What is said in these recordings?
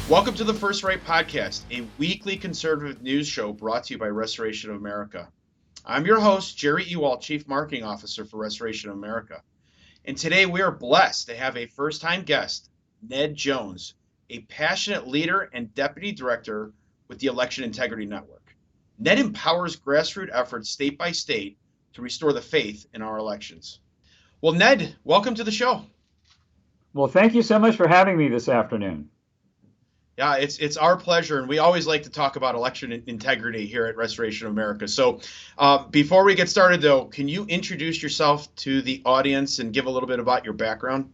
Welcome to the First Right Podcast, a weekly conservative news show brought to you by Restoration of America. I'm your host, Jerry Ewald, Chief Marketing Officer for Restoration of America. And today we are blessed to have a first-time guest, Ned Jones, a passionate leader and Deputy Director with the Election Integrity Network. Ned empowers grassroots efforts state by state to restore the faith in our elections. Well, Ned, welcome to the show. Well, thank you so much for having me this afternoon. Yeah, it's our pleasure, and we always like to talk about election integrity here at Restoration of America. So before we get started, though, can you introduce yourself to the audience and give a little bit about your background?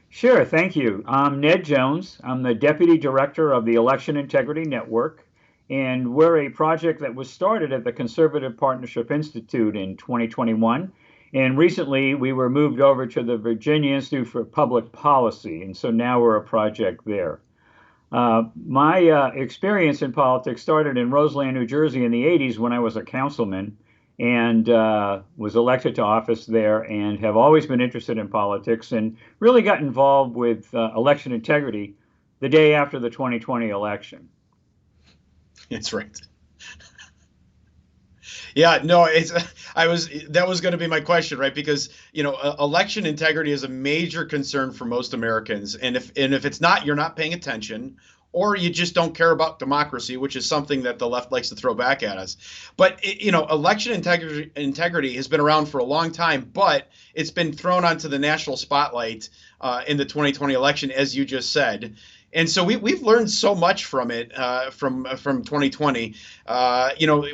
Sure, thank you. I'm Ned Jones. I'm the Deputy Director of the Election Integrity Network, and we're a project that was started at the Conservative Partnership Institute in 2021. And recently, we were moved over to the Virginia Institute for Public Policy, and so now we're a project there. My experience in politics started in Roseland, New Jersey in the 80s when I was a councilman and was elected to office there and have always been interested in politics and really got involved with election integrity the day after the 2020 election. That's right. Yeah, no, that was going to be my question, right? Because, election integrity is a major concern for most Americans. And if it's not, you're not paying attention, or you just don't care about democracy, which is something that the left likes to throw back at us. But, election integrity has been around for a long time, but it's been thrown onto the national spotlight in the 2020 election, as you just said. And so we've learned so much from it, from 2020.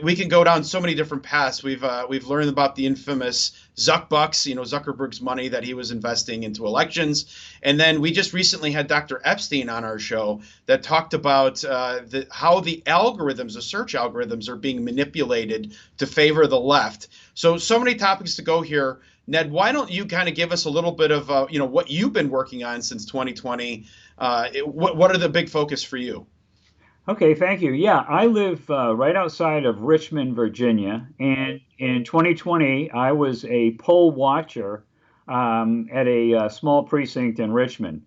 We can go down so many different paths. We've learned about the infamous Zuckbucks, Zuckerberg's money that he was investing into elections. And then we just recently had Dr. Epstein on our show that talked about how the algorithms, the search algorithms, are being manipulated to favor the left. So many topics to go here. Ned, why don't you kind of give us a little bit of what you've been working on since 2020? What are the big focus for you? Okay, thank you. Yeah, I live right outside of Richmond, Virginia, and in 2020 I was a poll watcher at a small precinct in Richmond.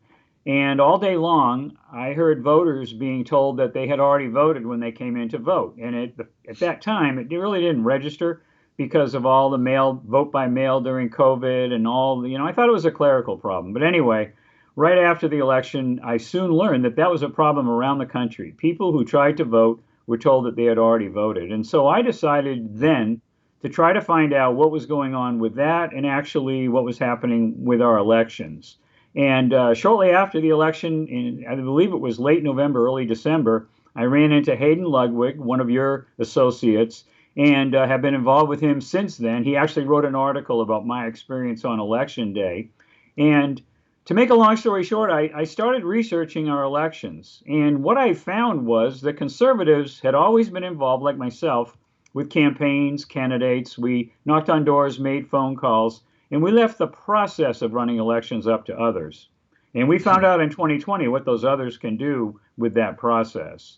And all day long, I heard voters being told that they had already voted when they came in to vote. And at that time, it really didn't register because of all the vote by mail during COVID and all, I thought it was a clerical problem. But anyway, right after the election, I soon learned that that was a problem around the country. People who tried to vote were told that they had already voted. And so I decided then to try to find out what was going on with that and actually what was happening with our elections. And shortly after the election, I believe it was late November, early December, I ran into Hayden Ludwig, one of your associates, and have been involved with him since then. He actually wrote an article about my experience on election day. And to make a long story short, I started researching our elections. And what I found was that conservatives had always been involved, like myself, with campaigns, candidates. We knocked on doors, made phone calls, and we left the process of running elections up to others. And we found out in 2020 what those others can do with that process.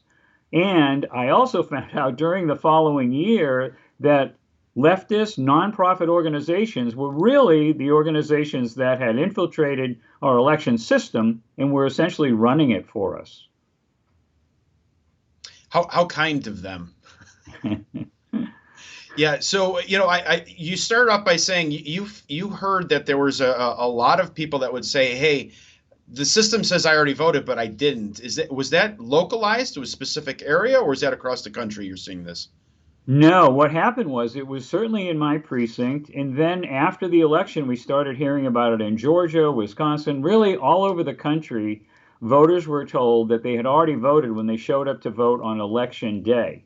And I also found out during the following year that leftist nonprofit organizations were really the organizations that had infiltrated our election system and were essentially running it for us. How kind of them. Yeah, so you started off by saying you heard that there was a lot of people that would say, hey, the system says I already voted, but I didn't. Was that localized to a specific area, or is that across the country you're seeing this? No, what happened was it was certainly in my precinct. And then after the election, we started hearing about it in Georgia, Wisconsin, really all over the country. Voters were told that they had already voted when they showed up to vote on election day.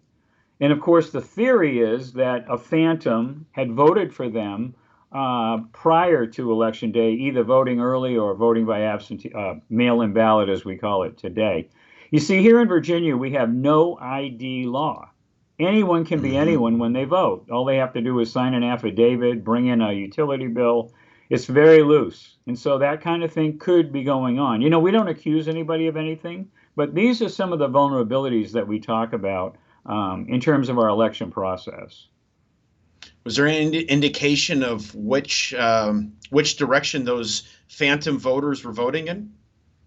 And of course, the theory is that a phantom had voted for them prior to election day, either voting early or voting by absentee, mail-in ballot, as we call it today. You see, here in Virginia, we have no ID law. Anyone can be anyone when they vote. All they have to do is sign an affidavit, bring in a utility bill. It's very loose. And so that kind of thing could be going on. We don't accuse anybody of anything, but these are some of the vulnerabilities that we talk about in terms of our election process. Was there any indication of which direction those phantom voters were voting in?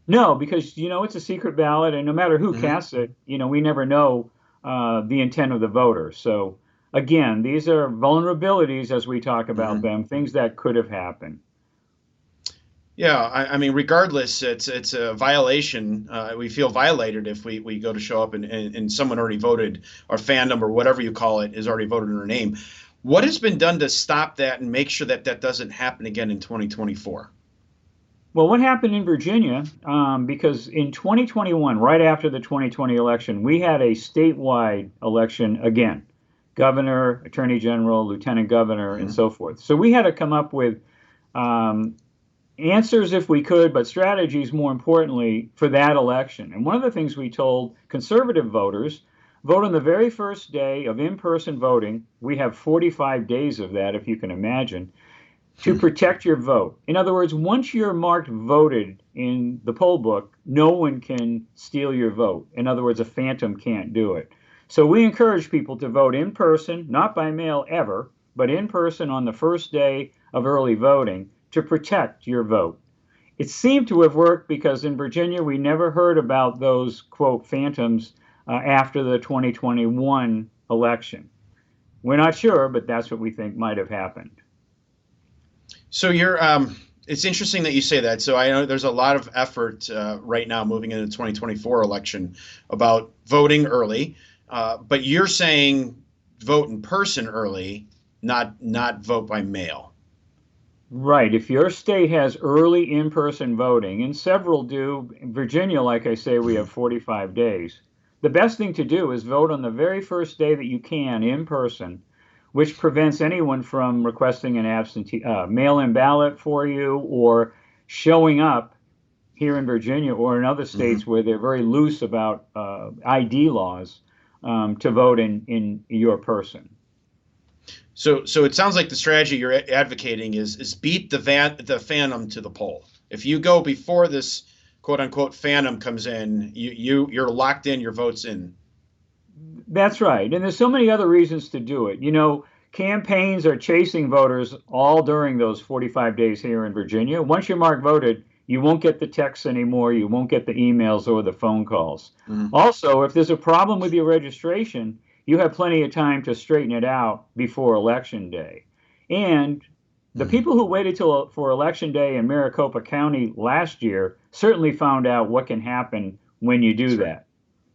No, because it's a secret ballot, and no matter who Hmm. casts it, we never know the intent of the voter. So again, these are vulnerabilities as we talk about Hmm. them, things that could have happened. Yeah, I mean, regardless, it's a violation. We feel violated if we go to show up and someone already voted, or fandom or whatever you call it is already voted in our name. What has been done to stop that and make sure that that doesn't happen again in 2024? Well, what happened in Virginia? Because in 2021, right after the 2020 election, we had a statewide election again, governor, attorney general, lieutenant governor, and Hmm. so forth. So we had to come up with um, answers if we could, but strategies more importantly for that election. And one of the things we told conservative voters vote on the very first day of in person voting. We have 45 days of that, if you can imagine, to protect your vote. In other words, once you're marked voted in the poll book, no one can steal your vote. In other words, a phantom can't do it. So we encourage people to vote in person, not by mail ever, but in person on the first day of early voting to protect your vote. It seemed to have worked because in Virginia we never heard about those quote phantoms after the 2021 election. We're not sure, but that's what we think might have happened. So it's interesting that you say that. So I know there's a lot of effort right now moving into the 2024 election about voting early, but you're saying vote in person early, not vote by mail. Right. If your state has early in-person voting, and several do, in Virginia, like I say, we have 45 days. The best thing to do is vote on the very first day that you can in person, which prevents anyone from requesting an absentee mail-in ballot for you or showing up here in Virginia or in other Hmm. states where they're very loose about ID laws to vote in your person. So it sounds like the strategy you're advocating is beat the phantom to the poll. If you go before this quote unquote phantom comes in, you're locked in, your vote's in. That's right. And there's so many other reasons to do it. Campaigns are chasing voters all during those 45 days here in Virginia. Once you're marked voted, you won't get the texts anymore. You won't get the emails or the phone calls. Mhm. Also, if there's a problem with your registration, you have plenty of time to straighten it out before Election Day. And the Mhm. people who waited till for Election Day in Maricopa County last year certainly found out what can happen when you do That's right. that.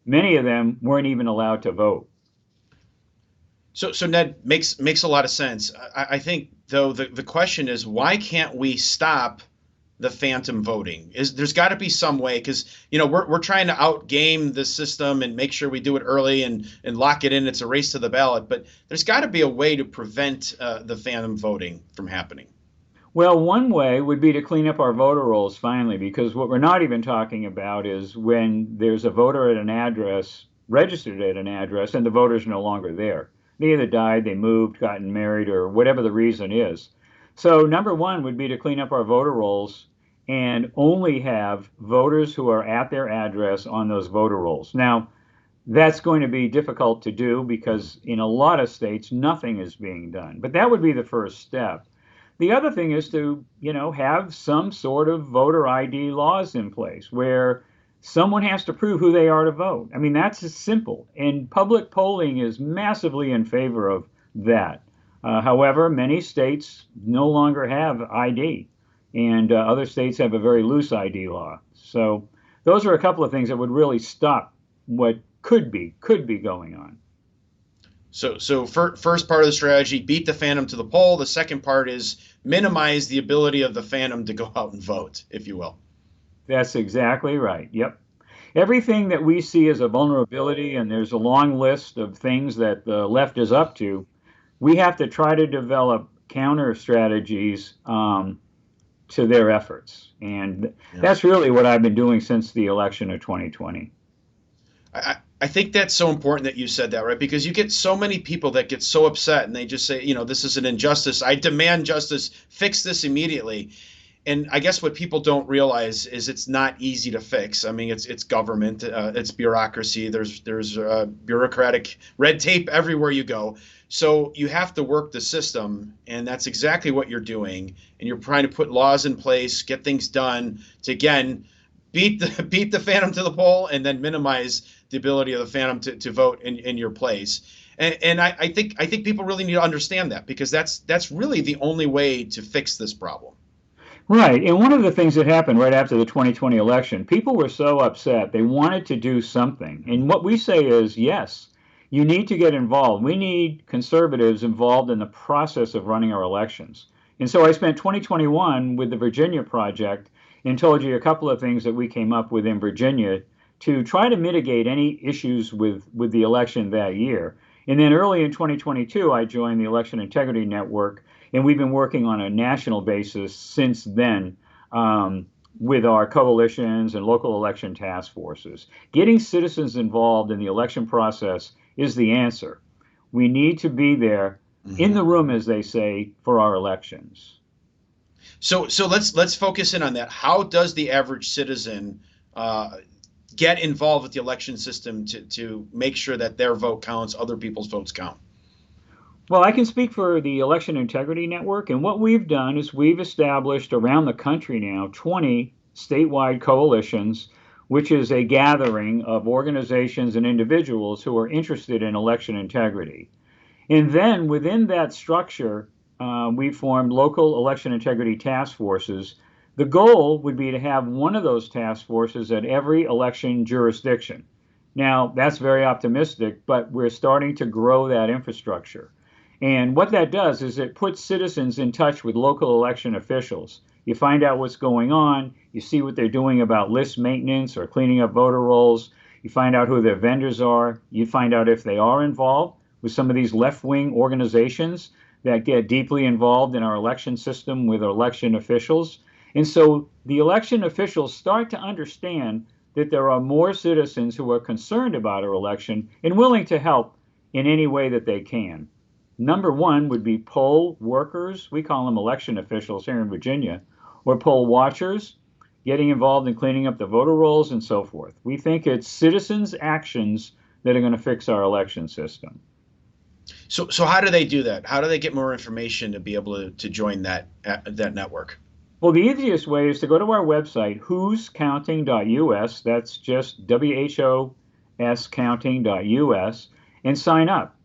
Many of them weren't even allowed to vote. So Ned makes a lot of sense. I think though the question is why can't we stop the phantom voting? Is there's got to be some way because we're trying to outgame the system and make sure we do it early and lock it in. It's a race to the ballot, but there's got to be a way to prevent the phantom voting from happening. Well, one way would be to clean up our voter rolls finally, because what we're not even talking about is when there's a voter at an address, registered at an address, and the voter's no longer there. They either died, they moved, gotten married, or whatever the reason is. So, number one would be to clean up our voter rolls and only have voters who are at their address on those voter rolls. Now, that's going to be difficult to do because in a lot of states, nothing is being done. But that would be the first step. The other thing is to, have some sort of voter ID laws in place where someone has to prove who they are to vote. I mean, that's as simple. And public polling is massively in favor of that. However, many states no longer have ID, and other states have a very loose ID law. So those are a couple of things that would really stop what could be going on. First part of the strategy, beat the phantom to the poll. The second part is minimize the ability of the phantom to go out and vote, if you will. That's exactly right. Yep. Everything that we see as a vulnerability, and there's a long list of things that the left is up to, we have to try to develop counter strategies to their efforts. And Yeah. that's really what I've been doing since the election of 2020. I think that's so important that you said that, right? Because you get so many people that get so upset and they just say, this is an injustice. I demand justice. Fix this immediately. And I guess what people don't realize is it's not easy to fix. I mean, it's government, it's bureaucracy. There's bureaucratic red tape everywhere you go. So you have to work the system, and that's exactly what you're doing. And you're trying to put laws in place, get things done to again beat the phantom to the poll, and then minimize the ability of the phantom to vote in your place. And I think people really need to understand that, because that's really the only way to fix this problem. Right. And one of the things that happened right after the 2020 election, people were so upset. They wanted to do something. And what we say is, yes, you need to get involved. We need conservatives involved in the process of running our elections. And so I spent 2021 with the Virginia Project and told you a couple of things that we came up with in Virginia to try to mitigate any issues with the election that year. And then early in 2022, I joined the Election Integrity Network, and we've been working on a national basis since then, with our coalitions and local election task forces. Getting citizens involved in the election process is the answer. We need to be there in Mm-hmm. the room, as they say, for our elections. So let's focus in on that. How does the average citizen get involved with the election system to make sure that their vote counts, other people's votes count? Well, I can speak for the Election Integrity Network, and what we've done is we've established around the country now 20 statewide coalitions, which is a gathering of organizations and individuals who are interested in election integrity. And then within that structure, we formed local election integrity task forces. The goal would be to have one of those task forces at every election jurisdiction. Now, that's very optimistic, but we're starting to grow that infrastructure. And what that does is it puts citizens in touch with local election officials. You find out what's going on, you see what they're doing about list maintenance or cleaning up voter rolls, you find out who their vendors are, you find out if they are involved with some of these left-wing organizations that get deeply involved in our election system with election officials. And so the election officials start to understand that there are more citizens who are concerned about our election and willing to help in any way that they can. Number one would be poll workers. We call them election officials here in Virginia, or poll watchers, getting involved in cleaning up the voter rolls and so forth. We think it's citizens' actions that are going to fix our election system. So how do they do that? How do they get more information to be able to join that network? Well, the easiest way is to go to our website, whoscounting.us. That's just WHOS and sign up.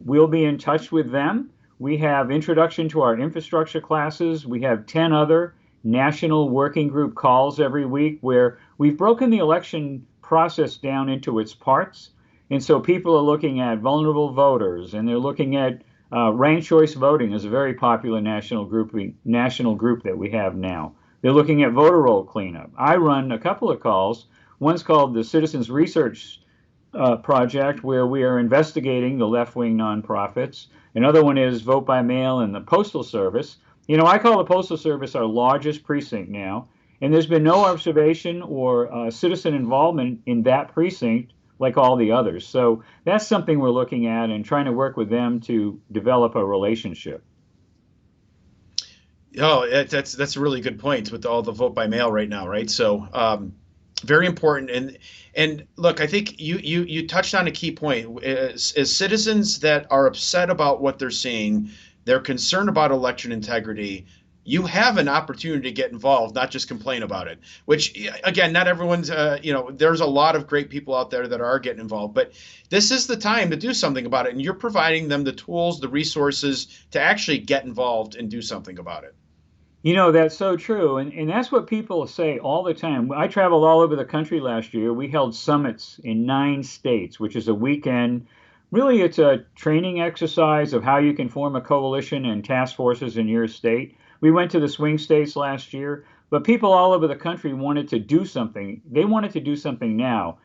We'll be in touch with them. We have introduction to our infrastructure classes. We have 10 other national working group calls every week where we've broken the election process down into its parts. And so people are looking at vulnerable voters, and they're looking at ranked choice voting is a very popular national group that we have now. They're looking at voter roll cleanup. I run a couple of calls. One's called the Citizens Research Project, where we are investigating the left-wing nonprofits. Another one is Vote by Mail and the Postal Service. You know, I call the Postal Service our largest precinct now, and there's been no observation or citizen involvement in that precinct like all the others. So that's something we're looking at and trying to work with them to develop a relationship. Oh, that's a really good point with all the vote by mail right now, right? So very important. And look, I think you touched on a key point. As citizens that are upset about what they're seeing, they're concerned about election integrity, you have an opportunity to get involved, not just complain about it, which, again, not everyone's, there's a lot of great people out there that are getting involved, but this is the time to do something about it. And you're providing them the tools, the resources to actually get involved and do something about it. You know, that's so true. And that's what people say all the time. I traveled all over the country last year. We held summits in 9 states, which is a weekend. Really, it's a training exercise of how you can form a coalition and task forces in your state. We went to the swing states last year, but people all over the country wanted to do something. They wanted to do something now.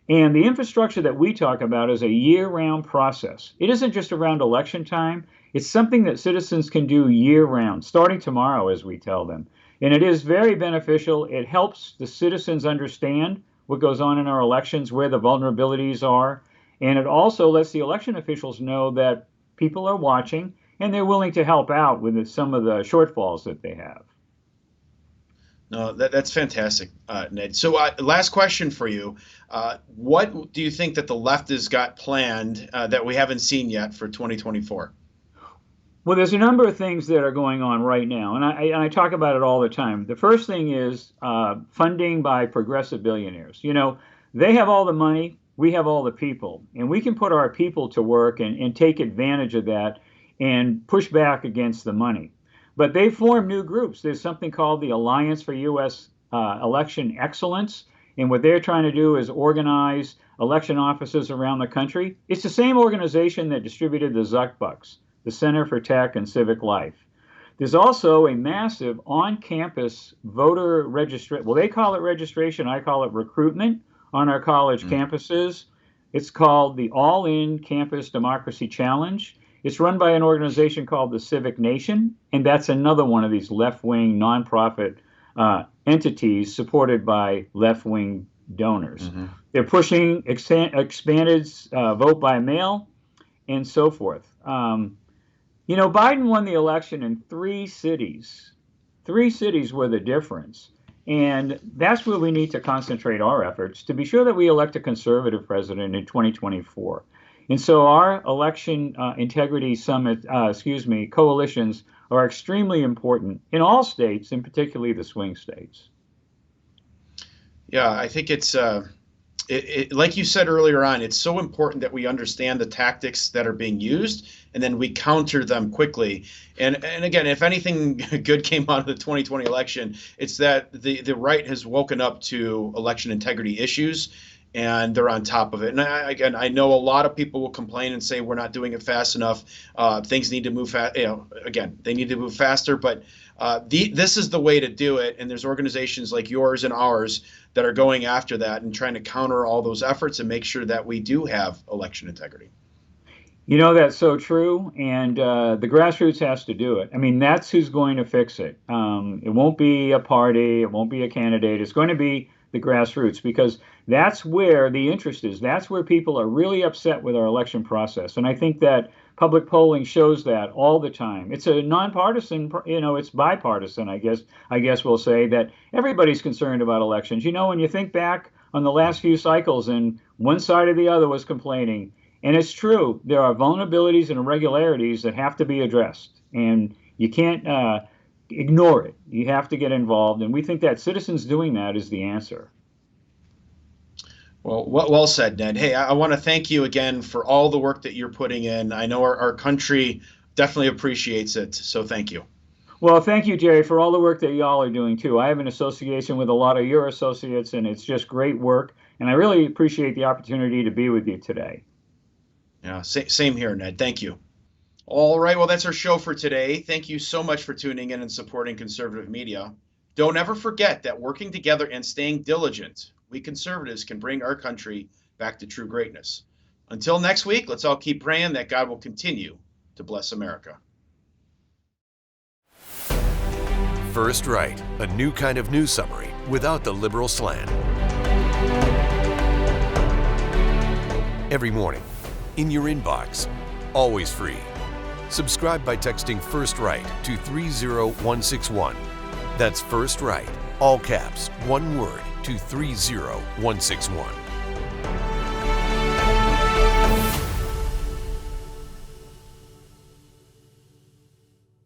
And the infrastructure that we talk about is a year-round process. It isn't just around election time. It's something that citizens can do year-round, starting tomorrow, as we tell them. And it is very beneficial. It helps the citizens understand what goes on in our elections, where the vulnerabilities are. And it also lets the election officials know that people are watching and they're willing to help out with some of the shortfalls that they have. No, that's fantastic, Ned. So last question for you. What do you think that the left has got planned that we haven't seen yet for 2024? Well, there's a number of things that are going on right now, and I talk about it all the time. The first thing is funding by progressive billionaires. You know, they have all the money, we have all the people, and we can put our people to work and take advantage of that and push back against the money. But they form new groups. There's something called the Alliance for U.S. Election Excellence, and what they're trying to do is organize election offices around the country. It's the same organization that distributed the Zuck Bucks, the Center for Tech and Civic Life. There's also a massive on-campus voter registration. Well, they call it registration. I call it recruitment on our college campuses. It's called the All-In Campus Democracy Challenge. It's run by an organization called the Civic Nation, and that's another one of these left-wing nonprofit entities supported by left-wing donors. They're pushing expanded vote by mail and so forth. You know, Biden won the election in 3 cities. 3 cities were the difference. And that's where we need to concentrate our efforts to be sure that we elect a conservative president in 2024. And so our election integrity summit, coalitions are extremely important in all states, and particularly the swing states. Yeah, I think it's like you said earlier on, it's so important that we understand the tactics that are being used and then we counter them quickly. And again, if anything good came out of the 2020 election, it's that the right has woken up to election integrity issues and they're on top of it. And I know a lot of people will complain and say we're not doing it fast enough. Things need to move fast. You know, again, they need to move faster. But this is the way to do it. And there's organizations like yours and ours that are going after that and trying to counter all those efforts and make sure that we do have election integrity. You know, that's so true. And the grassroots has to do it. I mean, that's who's going to fix it. It won't be a party. It won't be a candidate. It's going to be the grassroots, because that's where the interest is. That's where people are really upset with our election process. And I think that public polling shows that all the time. It's a nonpartisan, you know, it's bipartisan, I guess we'll say, that everybody's concerned about elections. You know, when you think back on the last few cycles and one side or the other was complaining, and it's true, there are vulnerabilities and irregularities that have to be addressed. And you can't ignore it. You have to get involved. And we think that citizens doing that is the answer. Well said, Ned. Hey, I want to thank you again for all the work that you're putting in. I know our country definitely appreciates it. So thank you. Well, thank you, Jerry, for all the work that y'all are doing, too. I have an association with a lot of your associates, and it's just great work. And I really appreciate the opportunity to be with you today. Yeah, same here, Ned. Thank you. All right, well, that's our show for today. Thank you so much for tuning in and supporting conservative media. Don't ever forget that working together and staying diligent, we conservatives can bring our country back to true greatness. Until next week, let's all keep praying that God will continue to bless America. First Right, a new kind of news summary without the liberal slant. Every morning, in your inbox, always free. Subscribe by texting First Right to 30161. That's First Right, all caps, one word, to 30161.